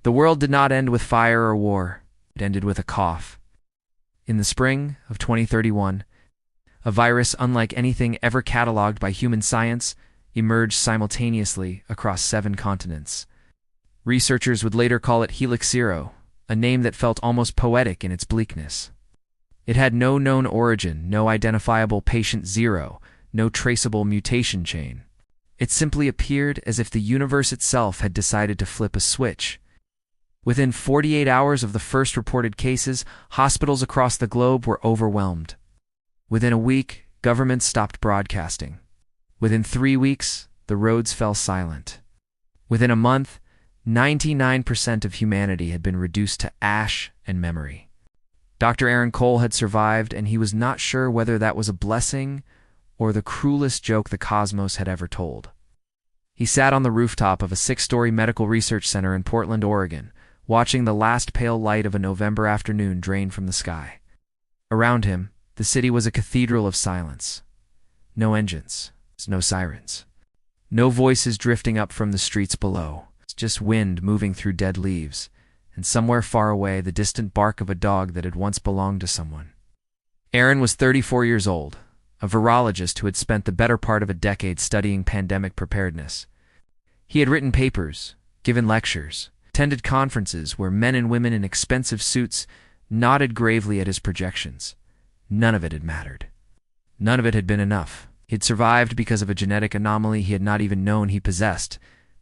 The world did not end with fire or war. It ended with a cough. In the spring of 2031, a virus unlike anything ever cataloged by human science emerged simultaneously across 7 continents. Researchers would later call it Helix Zero, a name that felt almost poetic in its bleakness. It had no known origin, no identifiable patient zero, no traceable mutation chain. It simply appeared as if the universe itself had decided to flip a switch. Within 48 hours of the first reported cases, hospitals across the globe were overwhelmed. Within a week, governments stopped broadcasting. Within 3 weeks, the roads fell silent. Within a month, 99% of humanity had been reduced to ash and memory. Dr. Aaron Cole had survived, and he was not sure whether that was a blessing or the cruelest joke the cosmos had ever told. He sat on the rooftop of a 6-story medical research center in Portland, Oregon, watching the last pale light of a November afternoon drain from the sky. Around him, the city was a cathedral of silence. No engines, no sirens. No voices drifting up from the streets below. Just wind moving through dead leaves, and somewhere far away the distant bark of a dog that had once belonged to someone. Aaron was 34 years old, a virologist who had spent the better part of a decade studying pandemic preparedness. He had written papers, given lectures, attended conferences where men and women in expensive suits nodded gravely at his projections. None of it had mattered. None of it had been enough. He had survived because of a genetic anomaly he had not even known he possessed,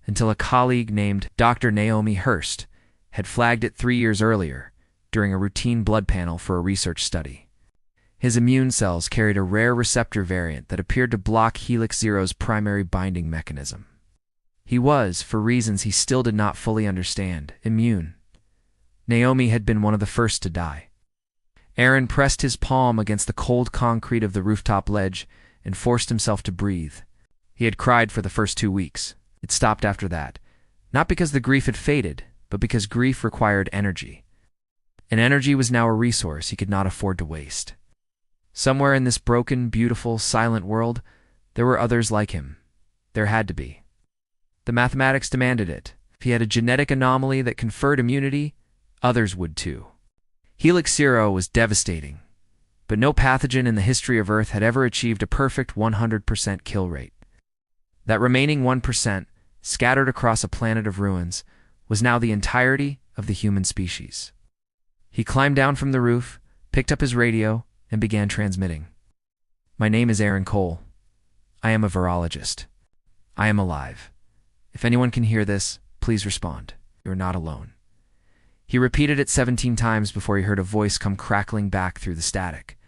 until a colleague named Dr. Naomi Hurst had flagged it 3 years earlier during a routine blood panel for a research study. His immune cells carried a rare receptor variant that appeared to block Helix Zero's primary binding mechanism. He was, for reasons he still did not fully understand, immune. Naomi had been one of the first to die. Aaron pressed his palm against the cold concrete of the rooftop ledge and forced himself to breathe. He had cried for the first 2 weeks. It stopped after that, not because the grief had faded, but because grief required energy. And energy was now a resource he could not afford to waste. Somewhere in this broken, beautiful, silent world, there were others like him. There had to be. The mathematics demanded it. If he had a genetic anomaly that conferred immunity, others would too. Helix Zero was devastating, but no pathogen in the history of Earth had ever achieved a perfect 100% kill rate. That remaining 1%, scattered across a planet of ruins, was now the entirety of the human species. He climbed down from the roof, picked up his radio, and began transmitting. "My name is Aaron Cole. I am a virologist. I am alive. If anyone can hear this, please respond. You are not alone." He repeated it 17 times before he heard a voice come crackling back through the static.